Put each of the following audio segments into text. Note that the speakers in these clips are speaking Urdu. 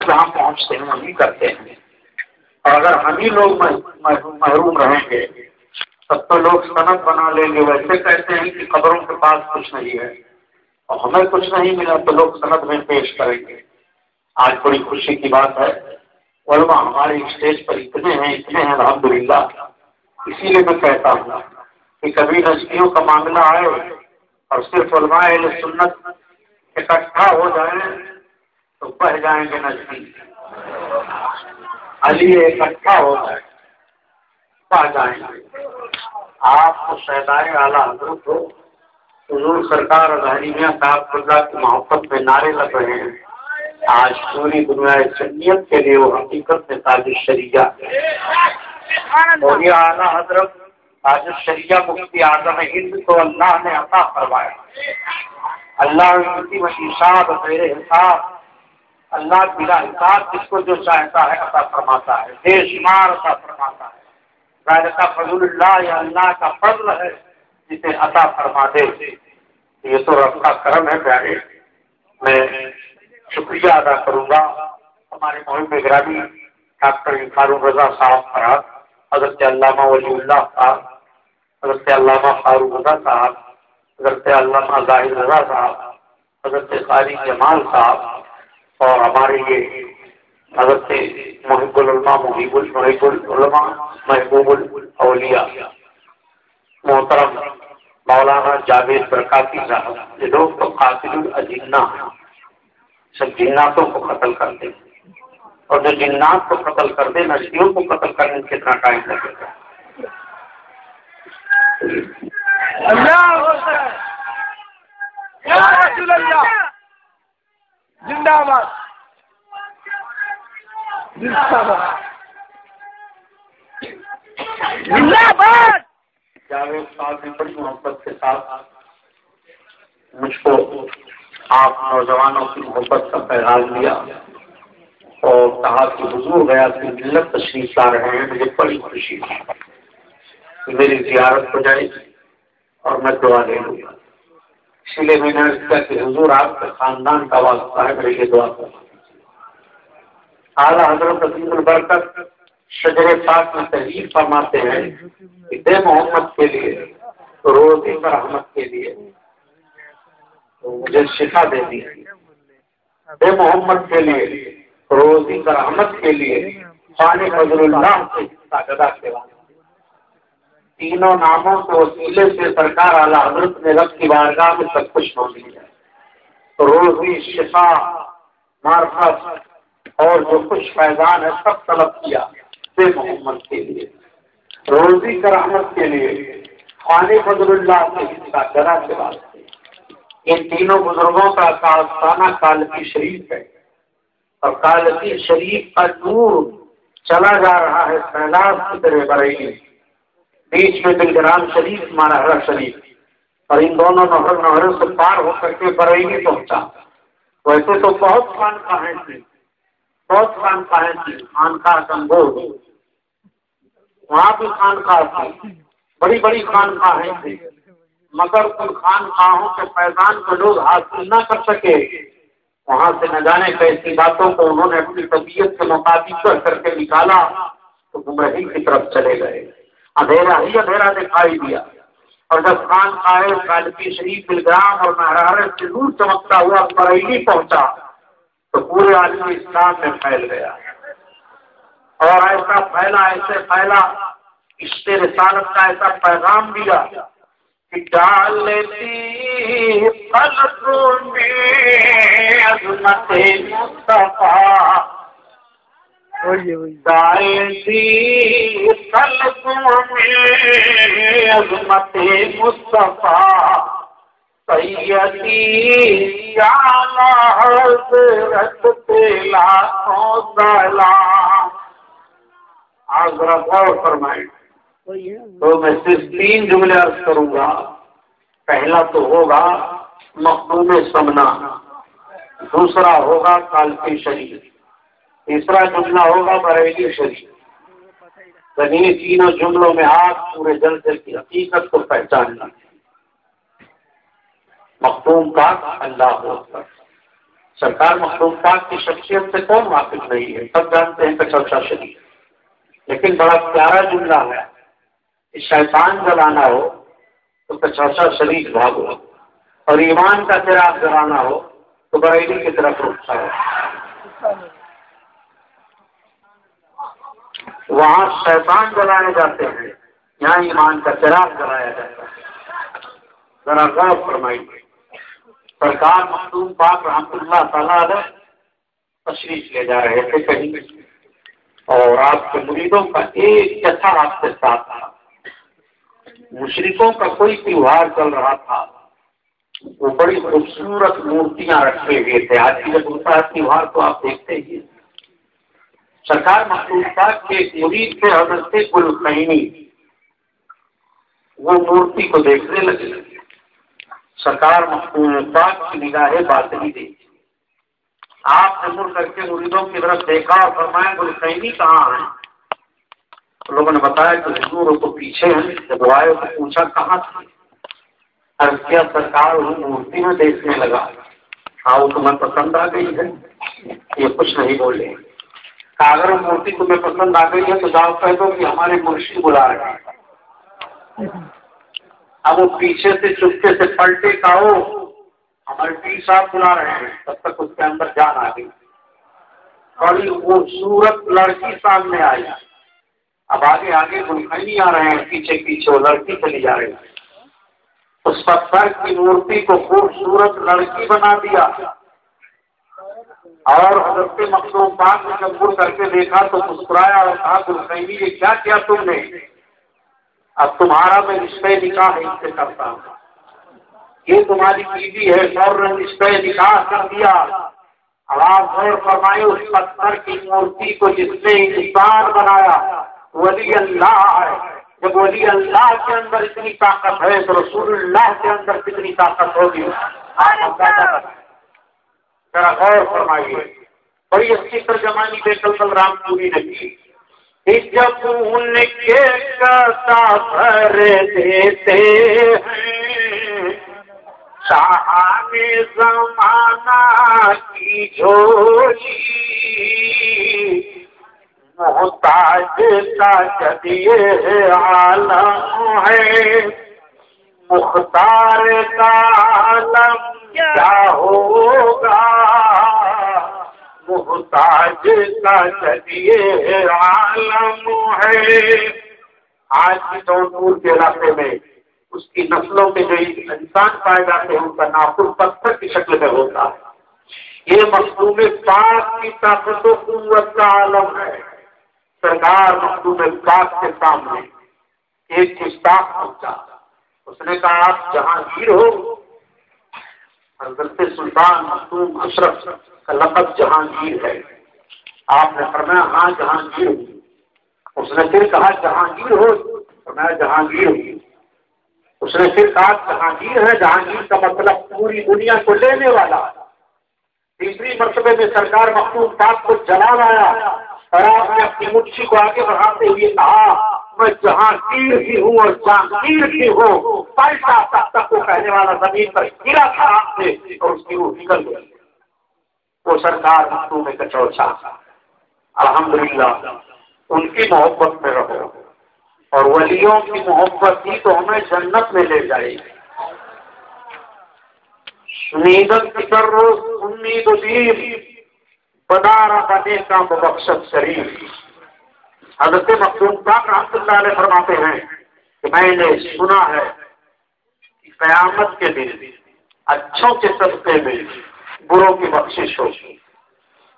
جہاں پہنچتے ہیں وہی کرتے ہیں، اور اگر ہم ہی لوگ محروم رہیں گے تب تو لوگ سند بنا لیں گے. ویسے کہتے ہیں کہ قبروں کے پاس کچھ نہیں ہے اور ہمیں کچھ نہیں ملا تو لوگ سند میں پیش کریں گے. آج بڑی خوشی کی بات ہے، علماء ہمارے اسٹیج پر اتنے ہیں الحمدللہ. اسی لیے میں کہتا ہوں کہ کبھی نجدیوں کا معاملہ آئے اور صرف علماء اہل سنت اکٹھا ہو جائیں تو بہ جائیں گے نجدی. علی اکٹھا ہو جائے بہ جائیں گے. آپ کو شہدائے اعلیٰ حضرت ہو، حضور سرکار الحریمیہ صاحب اللہ کی محبت میں نعرے لگ رہے ہیں. آج پوری دنیا سنیت کے لیے وہ حقیقت میں تاج الشریعہ اور یہ اعلیٰ حضرت تاج الشریعہ مفتی اعظم ہند کو اللہ نے عطا فرمایا. اللہ کی مشیشات غیر حساب، اللہ بلا حساب جس کو جو چاہتا ہے عطا فرماتا ہے، بے شمار عطا فرماتا ہے. ذالک فضل اللہ، یا اللہ کا فضل ہے جسے عطا فرما دے. یہ تو رب کا کرم ہے پیارے. میں شکریہ ادا کروں گا ہمارے محب گرامی ڈاکٹر فاروق رضا صاحب فراد، حضرت علامہ ولی اللہ صاحب، حضرت علامہ فاروق رضا صاحب، حضرت علامہ ظاہر رضا صاحب، حضرت قاری جمال صاحب، اور ہمارے یہ حضرت محب العلماء محبوب الاولیاء محترم مولانا جاوید برکاتی صاحب. یہ لوگ تو قاتل الاجنہ ہیں، سب جناتوں کو قتل کر دیں، اور جو جنات کو قتل کر دے نجدیوں کو قتل کرنے میں کتنا ٹائم لگے گا. اللہ یا رسول اللہ زندہ باد زندہ باد. جاوید صاحب نے بڑی محبت کے ساتھ مجھ کو آپ نوجوانوں کی محبت کا پیغام دیا اور کہا کہ حضور گیا کہ ملت تشریف لا رہے ہیں. مجھے بڑی خوشی ہے کہ میری زیارت ہو جائے گی اور میں دعا لے لوں گا. اسی لیے میں نے کہا کہ حضور آپ کے خاندان کا واسطہ ہے، میرے لیے دعا کرنا. اعلیٰ حضرت عظیم البرکت شجر پاک میں تحریر فرماتے ہیں کہ بے محمد کے لیے، روزی پر رحمت کے لیے مجھے شفا دے دی. بے محمد کے لیے، روزی پر رحمت کے لیے، خان فضل اللہ سے گدا کے بعد تینوں ناموں کے وسیلے سے سرکار اعلیٰ حضرت نے رب کی بارگاہ میں سب کچھ مانگ لیا. روزی، شفا، معرفت اور جو کچھ فیضان ہے سب طلب کیا بے محمد کے لیے، روزی کا رحمت کے لیے، خان فضل اللہ سے گدا کے بعد. ان تینوں بزرگوں کا آستانہ کالکی شریف ہے، اور کالکی شریف کا نور چلا جا رہا ہے سیلاب کی طرح بریلی. بیچ میں دلگرام شریف مانہرا شریف، اور ان دونوں نہروں سے پار ہو کر کے بریلی پہنچا. ویسے تو بہت خانقاہیں تھیں، بہت خانقاہیں تھیں، خانقاہ سنگور وہاں بھی خانقاہ تھی، بڑی بڑی خانقاہیں تھیں، مگر ان خانقاہوں کے فیضان کو لوگ حاصل نہ کر سکے. وہاں سے نہ جانے کیسی باتوں کو انہوں نے اپنی طبیعت کے مطابق کر کے نکالا تو گمراہی کی طرف چلے گئے. اندھیرا ہی اندھیرا دکھائی دیا، اور جب خانقاہ کالکی شریف بلگرام اور مہرارت سے دور چمکتا ہوا بریلی پہنچا تو پورے عالم اسلام میں پھیل گیا. اور ایسا پھیلا، ایسے پھیلا، عشق رسالت کا ایسا پیغام دیا کہ ڈالتی قلب میں عظمت مصطفیٰ، ڈالتی قلب میں عظمت مصطفیٰ، سیدی اعلیٰ حضرت پہ لاکھوں سلام. آپ ذرا غور فرمائیں تو میں صرف 3 جملے عرض کروں گا. پہلا تو ہوگا مخدوم سمنا، دوسرا ہوگا کالکی شریف، تیسرا جملہ ہوگا بریلی شریف. یعنی تینوں جملوں میں آپ پورے جلسے کی حقیقت کو پہچاننا. مخدوم کا اللہ اکبر، سرکار مخدوم پاک کی شخصیت سے کون واقف نہیں ہے؟ سب جانتے ہیں کچوچا شریف، لیکن بڑا پیارا جملہ ہے کہ شیطان جلانا ہو تو کچوچا شریف بھاگو، اور ایمان کا چراغ جلانا ہو تو بریلی کی طرف رخ کرو۔ وہاں شیطان جلائے جاتے ہیں، یہاں ایمان کا چراغ جلایا جاتا ہے۔ ذرا غور فرمائیے، سرکار مخدوم پاک رحمۃ اللہ تعالیٰ علیہ تشریف لے جا رہے تھے کہیں، اور آپ کے مریدوں کا ایک جتھا آپ کے ساتھ تھا۔ مشرکوں کا کوئی تیوہار چل رہا تھا، وہ بڑی خوبصورت مورتیاں رکھے ہوئے تھے۔ آج کی جب ہوتا ہے تیوہار تو آپ دیکھتے ہی، سرکار مخدوم پاک کے مرید تھے حضرت گلخینی، وہ مورتی کو دیکھنے لگے۔ سرکار مخدوم پاک کی نگاہیں باطنی دیکھی، آپ نے مڑ کر کے مریدوں کی طرف دیکھا اور فرمایا گلخینی کہاں ہیں؟ لوگوں نے بتایا کہ حضور وہ تو پیچھے ہیں۔ جب آئے تو پوچھا کہاں تھے؟ عرض کیا سرکار وہ مورتی میں دیکھنے لگا۔ ہاں وہ تمہیں پسند آ گئی ہے؟ یہ کچھ نہیں بولے۔ کہا اگر وہ مورتی تمہیں پسند آ گئی ہے تو جاؤ کہہ دو کہ ہمارے مرشد بلا رہے ہیں۔ اب وہ پیچھے سے چپکے سے پلٹے کہو ہمارے پیر صاحب بلا رہے ہیں، تب تک اس کے اندر جان آ گئی۔ بڑی خوبصورت لڑکی سامنے آئی۔ اب آگے آگے گلخینی آ رہے ہیں، پیچھے پیچھے وہ لڑکی چلی جا رہی ہے۔ اس پتھر کی مورتی کو خوبصورت لڑکی بنا دیا، اور حضرت مخدوم پاک نے جب مڑ کر کے دیکھا تو مسکرایا اور کہا گلخینی یہ کیا کیا تم نے؟ اب تمہارا میں رشتہ نکاح اس سے کرتا ہوں، یہ تمہاری بیوی ہے، فوراً رشتہ نکاح کر دیا۔ اب آپ غور فرمائے اس پتھر کی مورتی کو جس نے انسان بنایا ولی اللہ ہے۔ جب ولی اللہ کے اندر اتنی طاقت ہے تو رسول اللہ کے اندر کتنی طاقت ہوگی؟ ذرا غور فرمائیے، بڑی اچھی ترجمانی بیکل رام پوری نے کی۔ جب ان کے بھر دیتے ہیں شاہان زمانہ کی جھولی، محتاج کا جب یہ عالم ہے، مختار کا عالم کیا ہوگا، محتاج کا جب یہ عالم ہے۔ آج کی جونپور کے علاقے میں اس کی نسلوں میں جو انسان پائے جاتے ہیں ان کا ناخن پتھر کی شکل میں ہوتا ہے۔ یہ مخدوم پاک کی طاقت و قوت کا عالم ہے۔ سرکار مخدوم پاک کے سامنے ایک گستاخ پہنچا، اس نے کہا آپ جہانگیر ہو؟ حضرت سلطان مخدوم اشرف کا لقب جہانگیر ہے۔ آپ نے فرمایا ہاں جہانگیر ہوں۔ اس نے پھر کہا جہانگیر ہو؟ فرمایا جہانگیر ہوں۔ اس نے پھر کہا جہانگیر ہے، جہانگیر کا مطلب پوری دنیا کو لینے والا۔ تیسری مرتبے میں سرکار مخدوم پاک کو جلا لایا اور آپ نے اپنی مٹھی کو آگے بڑھاتے ہوئے کہا میں جہانگیر بھی ہوں اور جہانگیر بھی ہوں۔ پیسہ تب تک کو کہنے والا زمین پر گرا تھا آپ سے اور اس کی روح نکل گئی۔ وہ سرکار مخدوم کچوچا، الحمدللہ ان کی محبت میں رہو، اور ولیوں کی محبت ہی تو ہمیں جنت میں لے جائے گی۔ شنیدن کی روز امید و دیر بدارہ بنے کا مبخشت شریف۔ حضرت مخدوم پاک رحمۃ اللہ علیہ فرماتے ہیں کہ میں نے سنا ہے کہ قیامت کے دن اچھوں کے صدقے میں بروں کی بخشش ہوگی۔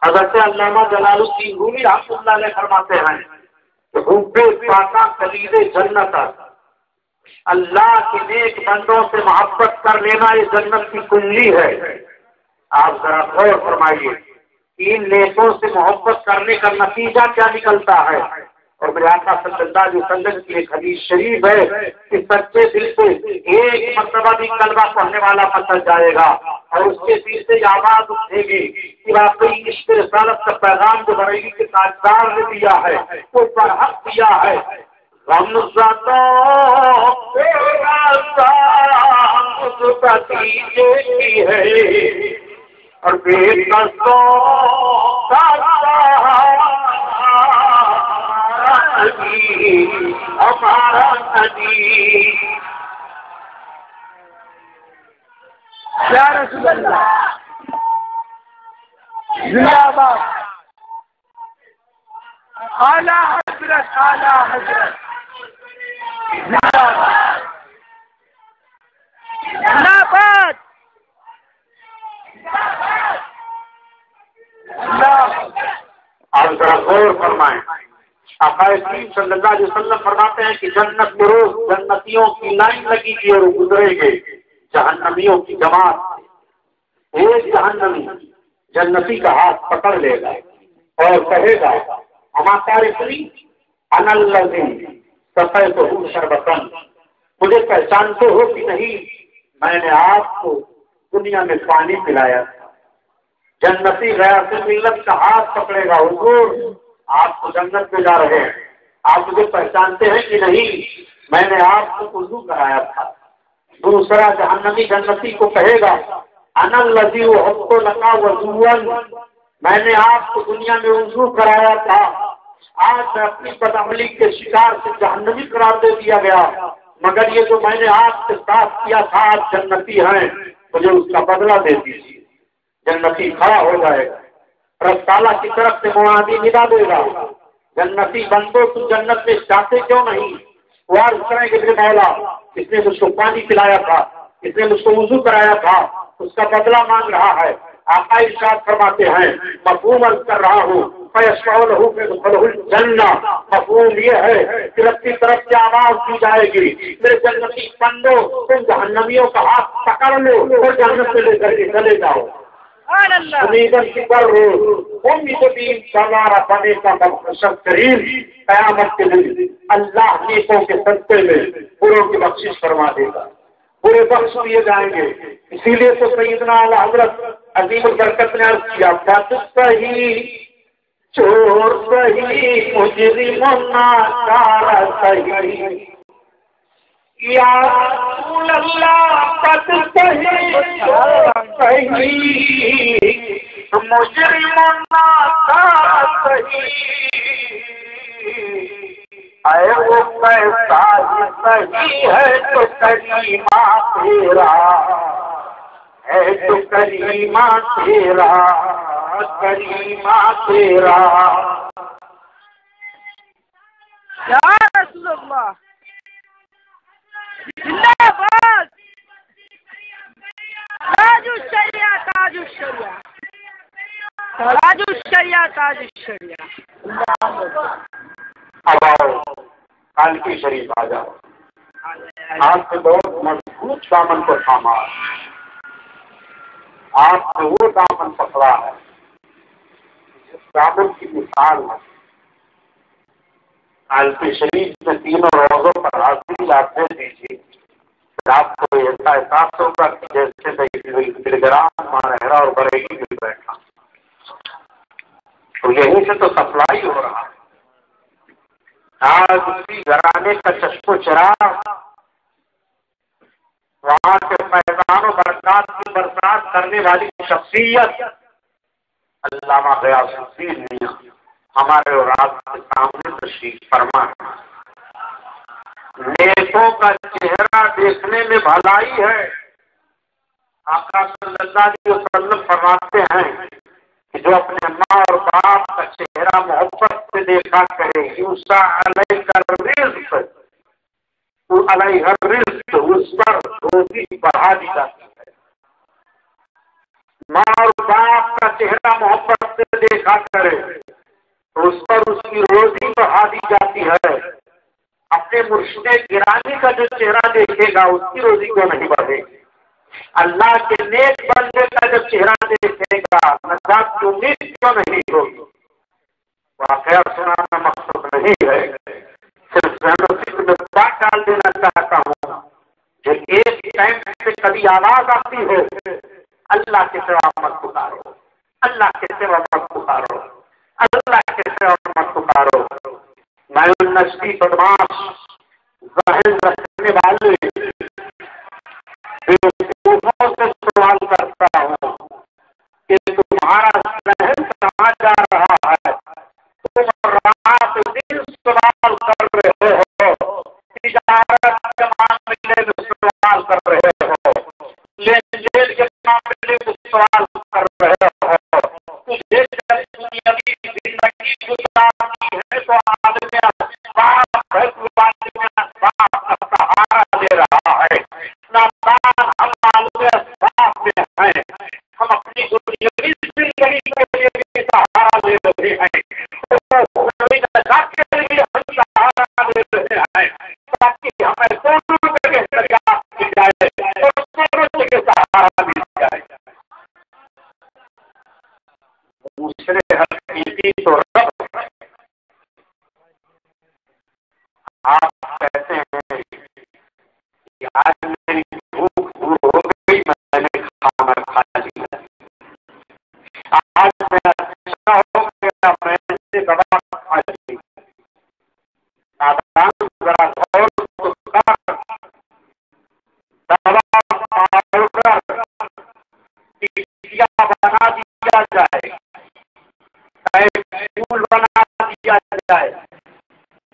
حضرت علامہ جلال الدین رومی رحمۃ اللہ علیہ فرماتے ہیں کہ حب پاکا کلید جنت، اللہ کے نیک بندوں سے محبت کر لینا یہ جنت کی کنجی ہے۔ آپ ذرا غور فرمائیے، ان نیکوں سے محبت کرنے کا نتیجہ کیا نکلتا ہے؟ اور میرے آقا صلی اللہ علیہ وسلم کی ایک حدیث شریف ہے کہ سچے دل سے ایک مرتبہ بھی کلمہ پڑھنے والا پسند جائے گا اور اس کے دل سے یہ آواز اٹھے گی کہ واقعی عشق رسالت کا پیغام جو بریلی کے تاجدار نے دیا ہے وہ برحق دیا ہے۔ اور بے قصدوں کا ہمارا نبی یا رسول اللہ زندہ باد اعلیٰ حضرت اعلیٰ حضرت زندہ باد زندہ باد آپ ذرا غور فرمائیں آقا کریم صلی اللہ علیہ وسلم فرماتے ہیں کہ جنت کے روز جنتیوں کی لائن لگی تھی اور گزرے گے جہنمیوں کی جماعت ایک جہنمی جنتی کا ہاتھ پکڑ لے گا اور کہے گا ہما تعریفی انا الذی سقیتہ شربتن مجھے پہچانتے ہو کہ نہیں میں نے آپ کو دنیا میں پانی پلایا تھا جنتی غیر ملت کا ہاتھ پکڑے گا حضور آپ کو جنت میں جا رہے ہیں آپ مجھے پہچانتے ہیں کہ نہیں میں نے آپ کو وضو کرایا تھا دوسرا جہنمی جنتی کو کہے گا انا الذی وهبت لك وضوا میں نے آپ کو دنیا میں وضو کرایا تھا آج میں اپنی بدعملی کے شکار سے جہنمی قرار دے دیا گیا مگر یہ جو میں نے آپ کے ساتھ کیا تھا آپ جنتی ہیں مجھے اس کا بدلہ دے دیجیے جنتی کھڑا ہو جائے گا رسالہ کی طرف سے منادی ندا دے گا جنتی بندو تو جنت میں جاتے کیوں نہیں وہ عرض کریں گے مولا اس نے مجھ کو پانی پلایا تھا اس نے مجھ کو وضو کرایا تھا اس کا بدلہ مانگ رہا ہے آقا ارشاد فرماتے ہیں مفہوم عرض کر رہا ہوں فیشفع لہ فیدخلہ الجنہ مفہوم یہ ہے کہ رب کی طرف سے آواز دی جائے گی میرے جنتی بندو تم جہنمیوں کا ہاتھ پکڑ لو اور جنت میں لے کر کے چلے جاؤ امیدن کی پر امید دین سوارا بنے کا مبشر کریم قیامت کے دن اللہ نیکوں کے صدقے میں بروں کی بخشش فرما دے گا برے بخش دیے جائیں گے اسی لیے تو سیدنا اعلیٰ حضرت عظیم البرکت نے عرض کیا بد صحیح چور صحیح مجرم ناکار صحیح یا رسول اللہ بد صحیح چور صحیح مجرم ناکار صحیح اے وہ پیسہ صحیح ہے تو کریمہ تیرا ہے تو کریمہ تیرا کریمہ تیرا یا رسول اللہ زندہ باد تاج الشریعہ تاج الشریعہ تاج الشریعہ تاج الشریعہ اب آؤ کالکی شریف آ جاؤ آپ سے بہت مضبوط دامن کو تھاما آپ نے وہ دامن پکڑا ہے جس دامن کی مثال ہے کالکی شریف میں تینوں روزوں پر حاضری آپ دے دیجیے پھر آپ کو ایسا احساس ہوگا کہ جیسے ٹیلیگرام ماہرہ اور بریلی مل بیٹھا تو یہیں سے تو سپلائی ہو رہا ہے آج اسی گھرانے کا چشم و چراغ وہاں کے فیضان و برکات کی برسات کرنے والی شخصیت علامہ غیاث الدین میاں ہمارے اور آپ کے سامنے تشریف فرما ہے نیکوں کا چہرہ دیکھنے میں بھلائی ہے آقا صلی اللہ علیہ وسلم فرماتے ہیں کہ جو اپنے ماں اور باپ کا چہرہ محبت سے دیکھا کرے یوسع علیہ الرزق علیہ الرزق اس پر روزی بڑھا دی جاتی ہے ماں اور باپ کا چہرہ محبت سے دیکھا کرے تو اس پر اس کی روزی بڑھا دی جاتی ہے اپنے مرشد گرامی کا جو چہرہ دیکھے گا اس کی روزی کو نہیں بڑھے گی اللہ کے نیک بندے کا جب چہرہ دیکھے گا نجات کی امید کیوں نہیں ہوگی واقعہ سنانا مقصد نہیں ہے صرف ذہن و فکر میں بات ڈال دینا چاہتا ہوں کہ ایک ٹائم سے کبھی آواز آتی ہے اللہ کے سوا مت پکارو اللہ کے سوا مت پکارو اللہ کے سوا مت پکارو میں نشتی بدماش ذہن رکھنے والے سے سوال کرتا ہوں کہ زندگی گزارنی ہے تو آدمی سہارا دے رہا ہے، نادان ہم میں ہیں، ہم اپنی دنیاوی زندگی کے لیے بھی سہارا دے رہے ہیں، کے لیے ہم سہارا دے رہے ہیں تاکہ ہمیں دونوں جگہ دریافت کی جائے اور دونوں جگہ سہارا دی جائے۔ دوسرے حقیقی تو رب ہے۔ آپ کہتے ہیں کہ آج میری بھوک دور ہو گئی، میں نے کھانا کھا لیا، آج میں اچھا ہو گیا، میں نے دوا کھا لی، ذرا غور تو کر، دوا بنا دیا جائے، بنا دیا جائے،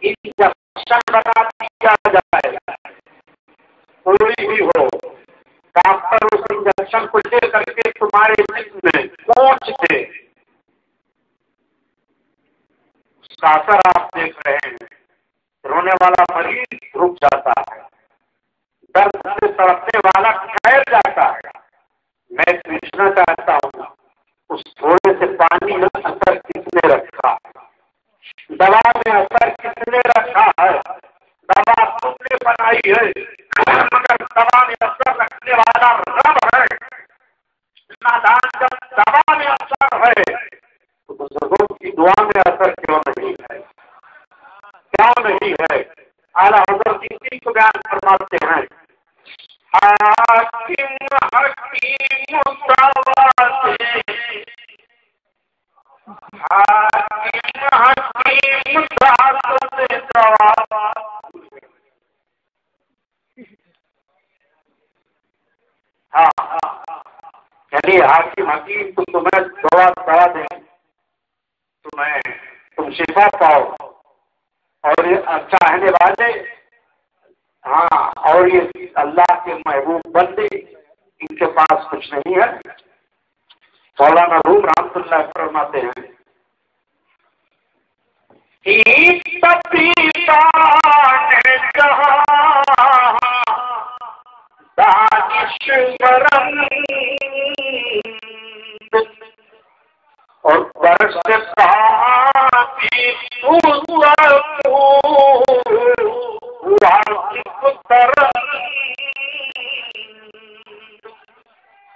انجیکشن بنا دیا جائے، کوئی بھی ہو، ڈاکٹر اس انجیکشن کو لے کر کے تمہارے جسم میں پہنچ کے اس کا اثر آپ دیکھ رہے ہیں، رونے والا مریض رک جاتا ہے، درد سے تڑپنے والا ٹھہر جاتا ہے۔ میں پوچھنا چاہتا ہوں اس تھوڑے سے پانی میں اثر کس نے رکھا ہے؟ دوا میں اثر کس نے رکھا ہے؟ دوا تم نے بنائی ہے، مگر دوا میں اثر رکھنے والا رب ہے۔ نادان جب دوا میں اثر ہے تو بزرگوں کی دعا میں اثر کیوں نہیں ہے؟ کیوں نہیں ہے؟ اعلیٰ حضرت اسی کو بیان فرماتے ہیں، حاکم حکیم دعواتے، حاکم حکیم دعواتے جواب۔ ہاں یعنی حاکم حکیم تو تمہیں دوا دیں، تم شفا پاؤ، اور یہ چاہنے والے، ہاں، اور یہ اللہ کے محبوب بندے، ان کے پاس کچھ نہیں ہے۔ مولانا روم رحمۃ اللہ فرماتے ہیں، اور برس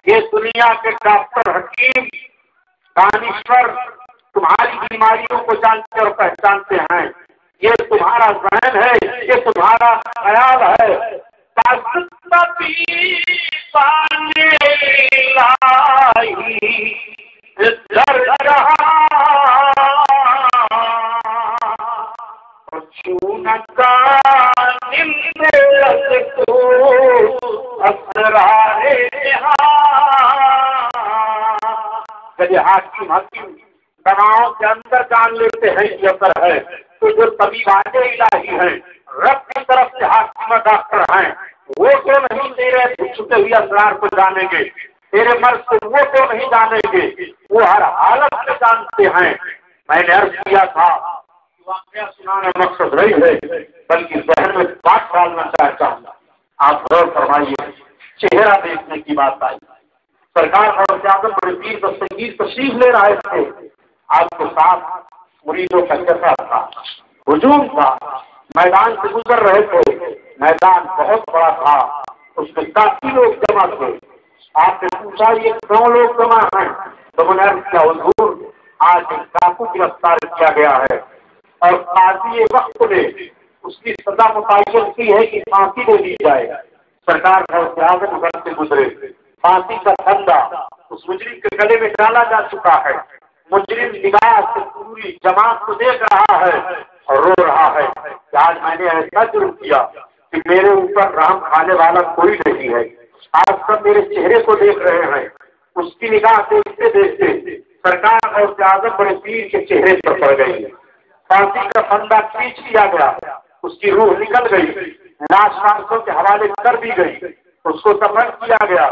یہ دنیا کے ڈاکٹر حکیم دانشور تمہاری بیماریوں کو جانتے اور پہچانتے ہیں، یہ تمہارا ذہن ہے، یہ تمہارا خیال ہے۔ حکیم دواؤں کے اندر جان لیتے ہیں یہ اثر ہے، تو جو طبیبان الہی ہیں، رب کی طرف سے حاکم ڈاکٹر ہیں، وہ تو نہیں تیرے چھپے ہوئے اسرار کو جانیں گے، تیرے مرض کو وہ تو نہیں جانیں گے، وہ ہر حالت میں جانتے ہیں۔ میں نے عرض کیا تھا واقعہ سنانا مقصد نہیں ہے، بلکہ ذہن میں بات ڈالنا چاہتا ہوں۔ آپ غور فرمائیے، چہرہ دیکھنے کی بات آئی، سرکار اور اعظم بڑے پیر دستگیر تشریف لے رہے تھے، آپ کے ساتھ مریدوں کا جیسا تھا، ہجوم تھا، میدان سے گزر رہے تھے، میدان بہت بڑا تھا، اس میں کافی لوگ جمع تھے۔ آپ نے پوچھا یہ کیوں لوگ جمع ہیں؟ تو میں نے عرض کیا حضور آج ایک ڈاکو گرفتار کیا گیا ہے، اور قاضی وقت نے اس کی سزا متعین کی ہے کہ پھانسی دے دی جائے۔ سرکار اعظم گھر سے گزرے، پھانسی کا پھندا اس مجرم کے گلے میں ڈالا جا چکا ہے، مجرم نگاہ سے پوری جماعت کو دیکھ رہا ہے اور رو رہا ہے کہ آج میں نے ایسا جرم کیا کہ میرے اوپر رحم کھانے والا کوئی نہیں ہے، آج سب میرے چہرے کو دیکھ رہے ہیں۔ اس کی نگاہ دیکھتے دیکھتے سرکار اور اعظم بڑے پیر کے چہرے پر پڑ گئی، پھانسی کا پھندا کھینچ لیا گیا، اس کی روح نکل گئی، لاش شانسوں کے حوالے کر دی گئی، اس کو دفن کیا گیا۔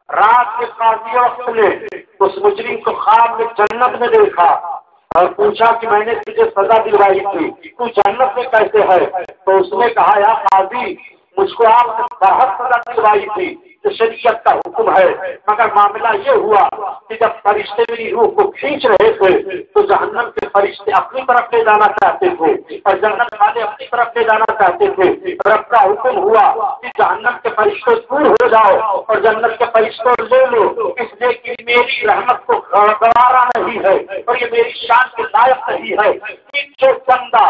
رات کے قاضی وقت نے اس مجرم کو خواب میں جنت میں دیکھا، اور پوچھا کہ میں نے تجھے سزا دلوائی تھی، تو جنت میں کیسے ہے؟ تو اس نے کہا یا قاضی مجھ کو آپ نے بہت سزا دلوائی تھی، تو شریعت کا حکم ہے، مگر معاملہ یہ ہوا کہ جب فرشتے میری روح کو کھینچ رہے تھے تو جہنم کے فرشتے اپنی طرف لے جانا چاہتے تھے اور جنت والے اپنی طرف لے جانا چاہتے تھے۔ رب کا حکم ہوا کہ جہنم کے فرشتے دور ہو جاؤ اور جنت کے فرشتوں لے لو، اس لیے کہ میری رحمت کو گوارا نہیں ہے اور یہ میری شان کے لائق نہیں ہے۔ جو بندہ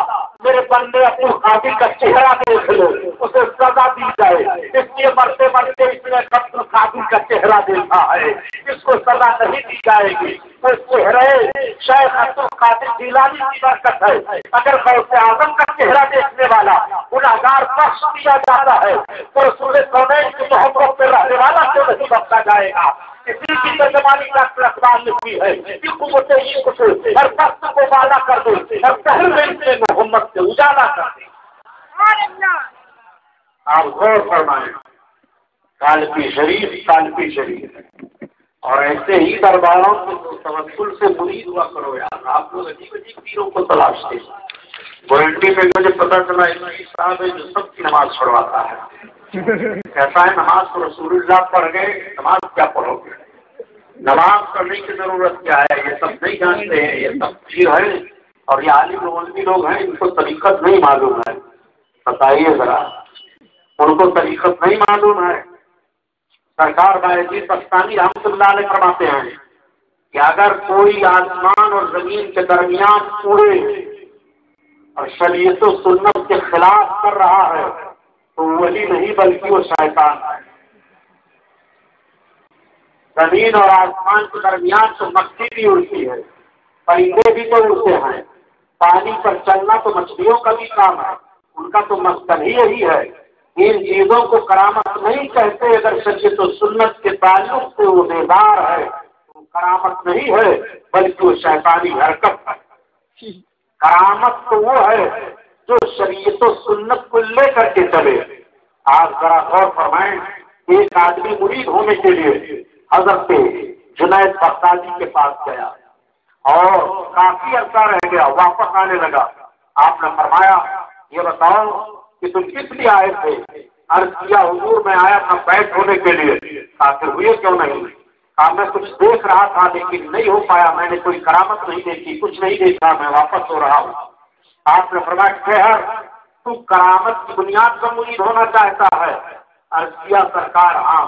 میرے بندے اپنے قاتل کا چہرہ دیکھ لو اسے سزا دی جائے، اس لیے مرتے مرتے اس نے اپنے قاتل کا چہرہ دیکھا ہے، اس کو سزا نہیں دی جائے گی۔ وہ چہرے شیخ عبد القادر جیلانی کی برکت ہے، اگر غوث اعظم کا چہرہ دیکھنے والا گنہگار بخش دیا جاتا ہے تو رسول کونین کی محبت میں رہنے والا کیوں نہیں بخشا جائے گا؟ اسی کی ترجمانی ڈاکٹر اقبال نے کی ہے کہ قوت عشق کو ہر وقت کو بالا کر دے اور پہلے سے محمد سے اجالا کر دے۔ آپ غور فرمائیں، کالپی شریف اور ایسے ہی درباروں کے توسل سے مرید ہوا کرو یار۔ آپ لوگ عجیب عجیب پیروں کو تلاشتے ہیں۔ گوئنٹی میں مجھے پتا چلا ایک صاحب ہے جو سب کی نماز پڑھواتا ہے، کہتا ہے نماز تو رسول اللہ پڑھ گئے، نماز کیا پڑھو گے؟ نماز پڑھنے کی ضرورت کیا ہے؟ یہ سب نہیں جانتے ہیں، یہ سب پیر ہیں اور یہ عالم مولوی لوگ ہیں، ان کو طریقت نہیں معلوم ہے۔ بتائیے ذرا، ان کو طریقت نہیں معلوم ہے۔ سرکار بایزید بستانی رحمۃ اللہ علیہ فرماتے ہیں کہ اگر کوئی آسمان اور زمین کے درمیان اڑے اور شریعت و سنت کے خلاف کر رہا ہے تو ولی نہیں بلکہ وہ شیطان ہے۔ زمین اور آسمان کے درمیان تو مکھی بھی اڑتی ہے، پرندے بھی تو اڑتے ہیں، پانی پر چلنا تو مچھلیوں کا بھی کام ہے، ان کا تو مقصد ہی یہی ہے۔ ان چیزوں کو کرامت نہیں کہتے، اگر شریعت و سنت کے تعلق سے وہ بیدار ہے تو کرامت نہیں ہے بلکہ وہ شیطانی حرکت ہے۔ کرامت تو وہ ہے جو شریعت و سنت کو لے کر کے چلے۔ آپ ذرا غور فرمائیں، ایک آدمی مرید ہونے کے لیے حضرت جنید بغدادی کے پاس گیا اور کافی عرصہ رہ گیا، واپس آنے لگا۔ آپ نے فرمایا یہ بتاؤ کہ تم کس لیے آئے تھے؟ عرض کیا حضور میں آیا تھا بیٹھ ہونے کے لیے۔ آخر ہوئے کیوں نہیں؟ میں کچھ دیکھ رہا تھا لیکن نہیں ہو پایا، میں نے کوئی کرامت نہیں دیکھی، کچھ نہیں دیکھا، میں واپس ہو رہا ہوں۔ آپ نے فرمایا خیر تو کرامت کی بنیاد پر مرید ہونا چاہتا ہے؟ عرض کیا سرکار ہاں۔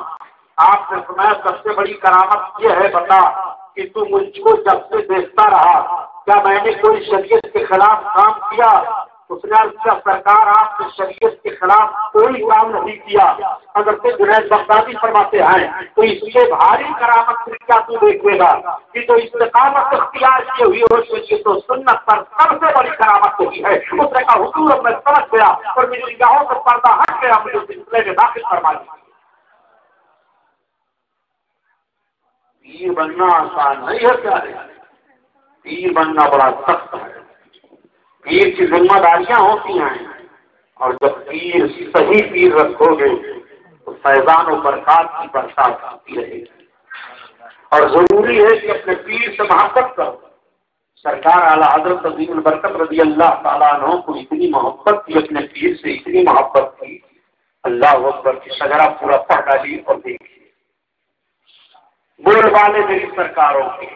آپ نے فرمایا سب سے بڑی کرامت یہ ہے بتا کہ تو مجھ کو جب سے دیکھتا رہا کیا میں نے کوئی شریعت کے خلاف کام کیا؟ اس نے عرض کیا سرکار آپ نے شریعت کے خلاف کوئی کام نہیں کیا۔ حضرت جنید بغدادی فرماتے ہیں تو اس سے بھاری کرامت پھر کیا تو دیکھے گا کہ تو استقامت اختیار کی ہوئی ہو شریعت و سنت پر، سب سے بڑی کرامت ہوئی ہے۔ اس نے کہا حضور اب میں سمجھ گیا اور میری نگاہوں سے پردہ ہٹ گیا، مجھے سلسلے میں داخل فرما دیا۔ پیر بننا آسان نہیں ہے پیارے، پیر بننا بڑا سخت ہے۔ پیر کی ذمہ داریاں ہوتی ہیں اور جب پیر صحیح پیر رکھو گے تو فیضان و برکات کی برسات ہوتی رہے گی۔ اور ضروری ہے کہ اپنے پیر سے محبت کرو۔ سرکار اعلیٰ حضرت عظیم البرکت رضی اللہ تعالیٰ عنہ کو اتنی محبت تھی، اپنے پیر سے اتنی محبت تھی، اللہ اکبر کی شجرہ پورا پڑھ ڈالی اور دیکھیے بول والے میری سرکاروں کے۔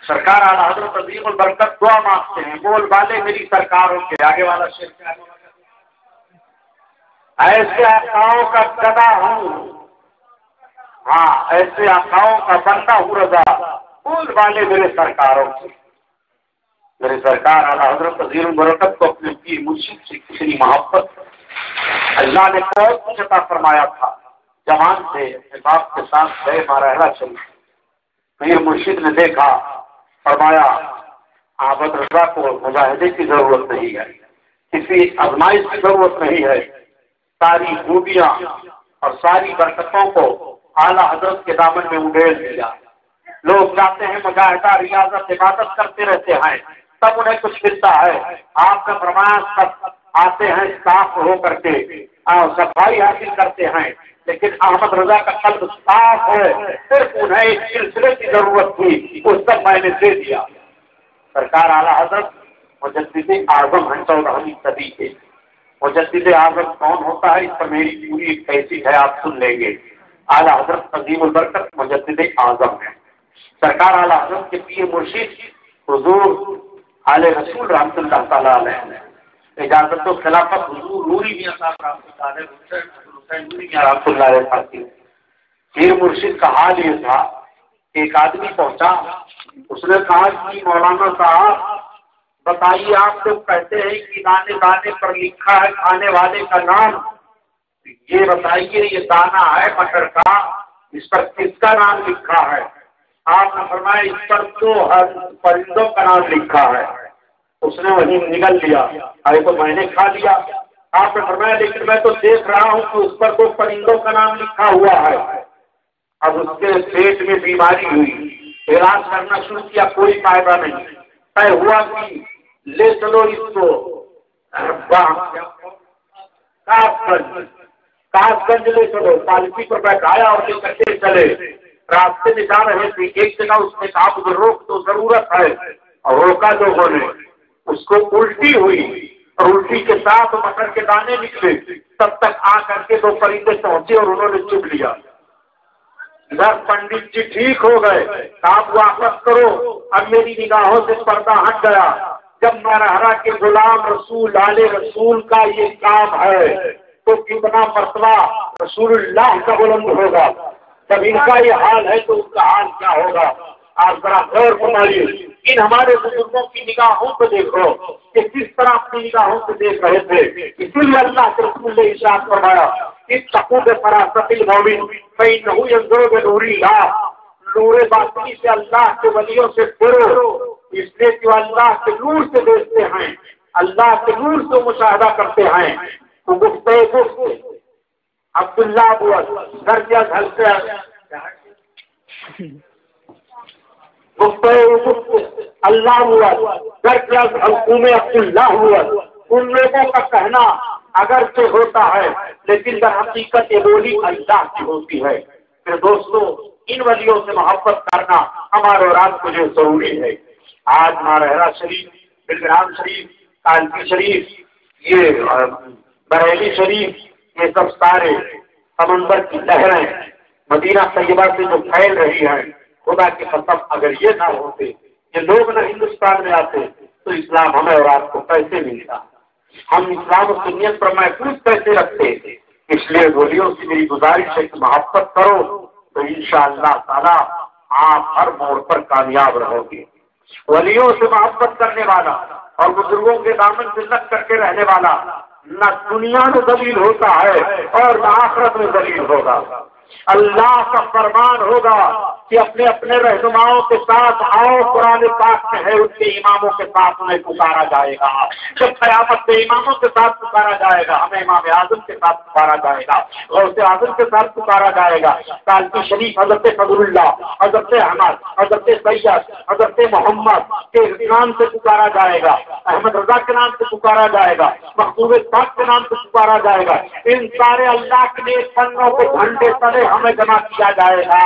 سرکار اعلیٰ حضرت عظیم البرکت دعا مانگتے ہیں، بول والے میری سرکاروں کے۔ آگے والا شعر کیا ہے؟ ایسے آقاؤں کا گدا ہوں، ہاں ایسے آقاؤں کا بندہ ہوں رضا، بول والے میرے سرکاروں کے۔ میرے سرکار اعلیٰ حضرت عظیم البرکت کو اپنے پیر مرشد سے کتنی محبت، اللہ نے بہت کچھ عطا فرمایا تھا۔ جوان سے اپنے باپ کے ساتھ گئے مارحلہ چلی، پیر مرشد نے دیکھا، فرمایا عابد رضا کو مجاہدے کی ضرورت نہیں ہے، کسی آزمائش کی ضرورت نہیں ہے، ساری خوبیاں اور ساری برکتوں کو اعلیٰ حضرت کے دامن میں اڈیل دیا۔ لوگ جاتے ہیں مجاہدہ ریاضت عبادت کرتے رہتے ہیں، تب انہیں کچھ ملتا ہے۔ آپ کا فرمایا سب آتے ہیں صاف ہو کر کے صفائی حاصل کرتے ہیں، لیکن احمد رضا کا قلب صاف ہے، صرف انہیں ایک سلسلے کی ضرورت تھی، وہ سب میں نے دے دیا۔ سرکار اعلیٰ حضرت مجدد اعظم ہیں 14ویں صدی کے. مجدد اعظم کون ہوتا ہے اس پر میری پوری ایک کیسٹ ہے، آپ سن لیں گے. اعلیٰ حضرت عظیم البرکت مجدد اعظم ہیں. سرکار اعلیٰ حضرت کے پیر مرشد حضور آل رسول رحمۃ اللہ تعالیٰ علیہ اجازت و خلافت حضور نوری میاں صاحب رحمۃ اللہ علیہ حسین نوری میاں رحمۃ اللہ علیہ ساتھی. پیر مرشد کا حال یہ تھا، ایک آدمی پہنچا، اس نے کہا کہ مولانا صاحب بتائیے، آپ لوگ کہتے ہیں کہ دانے دانے پر لکھا ہے کھانے والے کا نام، یہ بتائیے یہ دانا ہے مٹر کا، اس پر کس کا نام لکھا ہے؟ آپ نے فرمایا اس پر تو ہر پرندوں کا نام لکھا ہے. اس نے وہیں نگل لیا، ارے تو میں نے کھا لیا. آپ نے فرمایا لیکن میں تو دیکھ رہا ہوں کہ اس پر تو پرندوں کا نام لکھا ہوا ہے. اب اس کے پیٹ میں بیماری ہوئی، علاج کرنا شروع کیا، کوئی فائدہ نہیں. طے ہوا کہ لے چلو اس کو کاس گنج لے چلو. پالکی پر بیٹھایا اور لے کر کے چلے. راستے میں جا رہے تھے، ایک جگہ اس نے کہا مجھے روک تو ضرورت ہے، اور روکا لوگوں نے. اس کو الٹی ہوئی اور الٹی کے ساتھ مٹر کے دانے نکلے. تب تک آ کر کے 2 پرندے پہنچے اور انہوں نے چگ لیا. ادھر پنڈت جی ٹھیک ہو گئے، آپ واپس کرو، اب میری نگاہوں سے پردہ ہٹ گیا. جب مرحرا کے غلام رسول آل رسول کا یہ کام ہے تو کتنا مرتبہ رسول اللہ کا بلند ہوگا. جب ان کا یہ حال ہے تو ان کا حال کیا ہوگا؟ آپ ذرا غور فرمائیے. ان ہمارے بزرگوں کی نگاہوں کو دیکھو کہ کس طرح اپنی نگاہوں سے دیکھ رہے تھے. اسی لیے اللہ کے رسول نے ارشاد فرمایا اس تقوب فراست المومن فإنه ينظر بنور اللہ، نور باطنی سے اللہ کے ولیوں سے ڈرو، اس لیے کہ اللہ کے نور سے دیکھتے ہیں، اللہ کے نور سے مشاہدہ کرتے ہیں. تو گفت عبداللہ گھر کیا گھر سے اللہ ہوا گھر کیا حکوم عبداللہ ہوا. ان لوگوں کا کہنا اگرچہ ہوتا ہے لیکن در حقیقت یہ بولی اللہ کی ہوتی ہے. پھر دوستو ان ولیوں سے محبت کرنا ہمارے اور آپ کو جو ضروری ہے. آج مارہرا شریف، بلگرام شریف، کانپور شریف، یہ بریلی شریف، یہ سب سارے سمندر کی لہریں مدینہ طیبہ سے جو پھیل رہی ہیں، خدا کی قسم اگر یہ نہ ہوتے، یہ لوگ نہ ہندوستان میں آتے تو اسلام ہمیں اور آپ کو کیسے ملتا؟ ہم اسلام و سنیت پر محفوظ کیسے رکھتے؟ اس لیے ولیوں سے میری گزارش ہے کہ محبت کرو تو انشاءاللہ تعالی آپ ہر موڑ پر کامیاب رہو گے. ولیوں سے محبت کرنے والا اور بزرگوں کے دامن سے لگ کر کے رہنے والا نہ دنیا میں ذلیل ہوتا ہے اور نہ آخرت میں ذلیل ہوگا. اللہ کا فرمان ہوگا کہ اپنے اپنے رہنماؤں کے ساتھ آؤ. قرآن پاک میں ہے ان کے اماموں کے ساتھ انہیں پکارا جائے گا. جب قیامت میں اماموں کے ساتھ پکارا جائے گا، ہمیں امام اعظم کے ساتھ پکارا جائے گا، غوث اعظم کے ساتھ پکارا جائے گا. کالپی شریف حضرت فضل اللہ، حضرت احمد، حضرت سید، حضرت محمد کے نام سے پکارا جائے گا، احمد رضا کے نام سے پکارا جائے گا، مخصوص پاک کے نام سے پکارا جائے گا. ان سارے اللہ کے نیک بندوں کو گھنٹے تلے ہمیں جمع کیا جائے گا.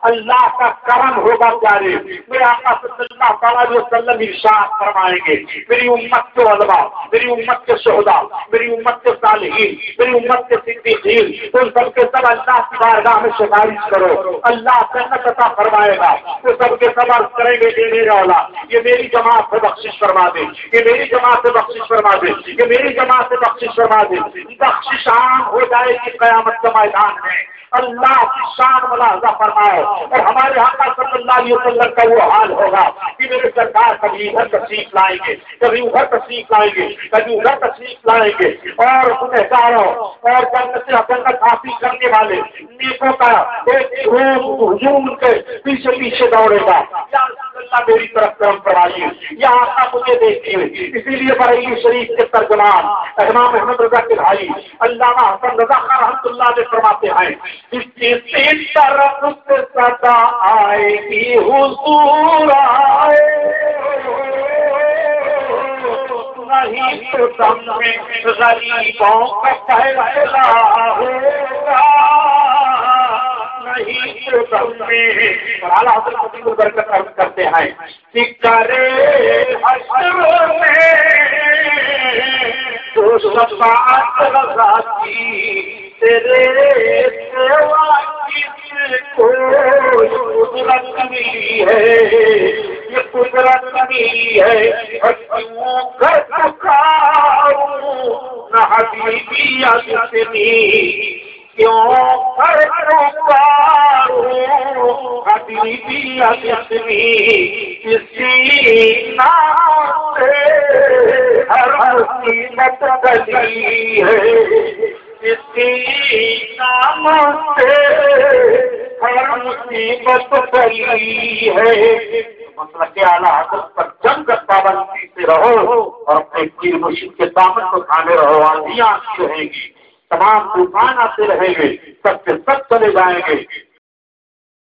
اللہ کا کرم ہوگا پیارے. میرے آقا صلی اللہ علیہ وسلم ارشاد فرمائیں گے میری امت کے علماء، میری امت کے شہداء، میری امت کے صالحین، میری امت کے صدیقین، ان سب کے سب اللہ کی بارگاہ میں سفارش کرو، اللہ جنت عطا فرمائے گا. وہ سب کے سب عرض کریں گے کہ میرے اولا یہ میری جماعت سے بخشش فرما دے، یہ میری جماعت سے بخشش فرما دے، یہ میری جماعت سے بخشش فرما دے. بخشش عام ہو جائے گی قیامت کے میدان میں. اللہ کی شان ملاحظہ فرمائے. اور ہمارے آقا صلی اللہ علیہ وسلم کا وہ حال ہوگا کہ میرے سرکار کبھی ادھر تشریف لائیں گے، کبھی ادھر تشریف لائیں گے، کبھی ادھر تشریف لائیں گے. اور گنہگاروں اور جنت حاصل کرنے والے نیکوں کا ایک ہجوم کے پیچھے پیچھے دوڑے گا. یا رسول اللہ میری طرف کرم فرمائیے، یا آقا مجھے دیکھیے. اسی لیے بریلی شریف کے ترجمان امام احمد رضا کے بھائی علامہ حسن رضا خان رحمۃ اللہ علیہ فرماتے ہیں اس کی طرف سے صدا آئے گی حضور آئے، نہیں تو دم میں غریبوں کا پہلا ہوگا، نہیں تو دم میں اور اعلیٰ حضرت خطیب البرکت عرض کرتے ہیں کہ کرے حشر میں تو شفاعت رضا کی تیرے سوا کس کو قدرت ملی ہے یہ قدرت ملی ہے اور کیوں کر پکاروں نہ حبیبی اتنی کیوں کر پکاروں حبیبی اتنی کسی نام سے ہر مصیبت گلی ہے کسی نام سے ہر مصیبت گلی ہے مطلب کہ اعلیٰ حضرت پر جنگ پابندی سے رہو اور اپنے پیر مرشد کے دامن کو تھامے رہو آندیاں آتی رہیں گی تمام طوفان آتے رہیں گے سب کے سب چلے جائیں گے